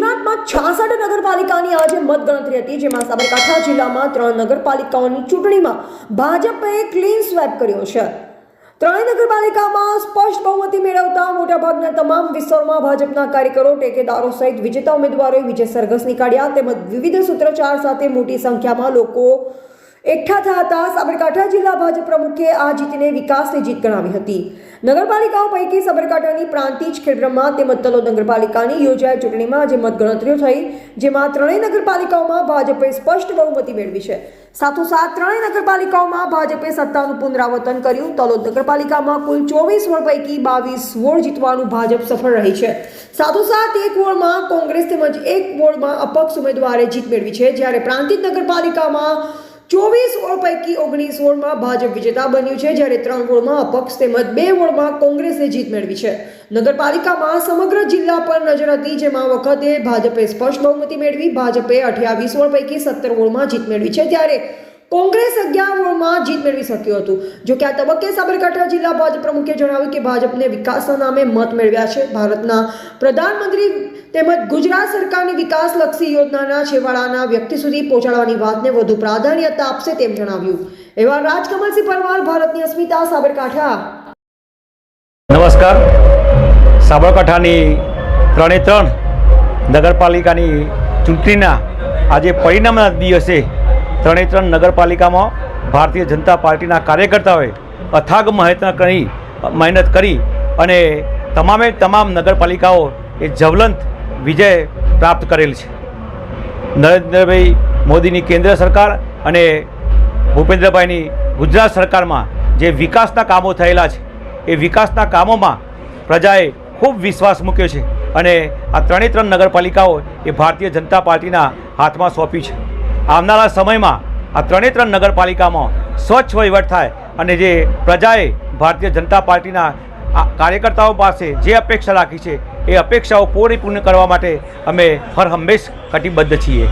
ગુજરાતમાં 66 નગરપાલિકાની આજે મતગણતરી હતી, જેમાં સાબરકાંઠા જિલ્લામાં 3 નગરપાલિકાઓની ચૂંટણીમાં ભાજપે ક્લીન સ્વેપ કર્યો છે। 3 નગરપાલિકામાં સ્પષ્ટ બહુમતી મેળવતા મોટાભાગના તમામ વિસ્તારોમાં ભાજપના કાર્યકરો, ટેકેદારો સહિત વિજેતા ઉમેદવારોએ વિજય સરઘસ નીકાળ્યા તેમજ વિવિધ સૂત્રોચ્ચાર સાથે મોટી સંખ્યામાં લોકો એકઠા થયા હતા। સાબરકાંઠા જિલ્લા ભાજપ પ્રમુખે આ જીતને વિકાસની જીત ગણાવી હતી। નગરપાલિકાઓ પૈકી સાબરકાંઠાની પ્રાંતિજ, ખેડબ્રહ્મા તેમજ તલોદ નગરપાલિકાની યોજાયેલ ચૂંટણીમાં આજે મતગણતરીઓ થઈ, જેમાં 3 નગરપાલિકાઓમાં ભાજપે સ્પષ્ટ બહુમતી મેળવી છે। સાથોસાથ 3 નગરપાલિકાઓમાં ભાજપે સત્તાનું પુનરાવર્તન કર્યું। તલોદ નગરપાલિકામાં કુલ 24 વોર્ડ પૈકી 22 વોર્ડ જીતવાનું ભાજપ સફળ રહી છે। સાથોસાથ 1 વોર્ડમાં કોંગ્રેસ તેમજ 1 વોર્ડમાં અપક્ષ ઉમેદવારે જીત મેળવી છે, જ્યારે પ્રાંતિજ નગરપાલિકામાં 24 વોર્ડ પૈકી 19 વોર્ડમાં ભાજપ વિજેતા બન્યું છે, જ્યારે 3 વોર્ડમાં અપક્ષ તેમજ 2 વોર્ડમાં કોંગ્રેસે જીત મેળવી છે। નગરપાલિકામાં સમગ્ર જિલ્લા પર નજર હતી, જેમાં વખતે ભાજપે સ્પષ્ટ બહુમતી મેળવી। ભાજપે 28 વોર્ડ પૈકી 17 વોર્ડમાં જીત મેળવી છે, જ્યારે કોંગ્રેસ 11 વોર્ડમાં જીત મેળવી શક્યું હતું। જો કે આ તબક્કે સાબરકાંઠા જિલ્લા ભાજપ પ્રમુખે જણાવ્યું કે ભાજપને વિકાસના નામે મત મેળવ્યા છે। ભારતના પ્રધાનમંત્રી તેમજ ગુજરાત સરકારની વિકાસલક્ષી યોજનાના છેવાડાના વ્યક્તિ સુધી પહોંચાડવાની વાતને વધુ પ્રાધાન્યતા આપશે તેમ જણાવ્યું। એવા રાજકમલસિંહ પરમાર, ભારતની અસ્મિતા, સાબરકાંઠા। નમસ્કાર। સાબરકાંઠાની 3 નગરપાલિકાની ચૂંટણીના આજે પરિણામના દિવસે 3 નગરપાલિકામાં ભારતીય જનતા પાર્ટીના કાર્યકર્તાઓએ અથાગ મહેનત કરી અને તમામ નગરપાલિકાઓ એ જ્વલંત વિજય પ્રાપ્ત કરેલ છે। નરેન્દ્રભાઈ મોદીની કેન્દ્ર સરકાર અને ભૂપેન્દ્રભાઈની ગુજરાત સરકારમાં જે વિકાસના કામો થયેલા છે એ વિકાસના કામોમાં પ્રજાએ ખૂબ વિશ્વાસ મૂક્યો છે અને આ 3 નગરપાલિકાઓ એ ભારતીય જનતા પાર્ટીના હાથમાં સોંપી છે। આવનારા સમયમાં આ 3 નગરપાલિકામાં સ્વચ્છ વહીવટ થાય અને જે પ્રજાએ ભારતીય જનતા પાર્ટીના કાર્યકર્તાઓ પાસે જે અપેક્ષા રાખી છે એ અપેક્ષાઓ પૂર્ણ કરવા માટે અમે હર હંમેશ કટિબદ્ધ છીએ।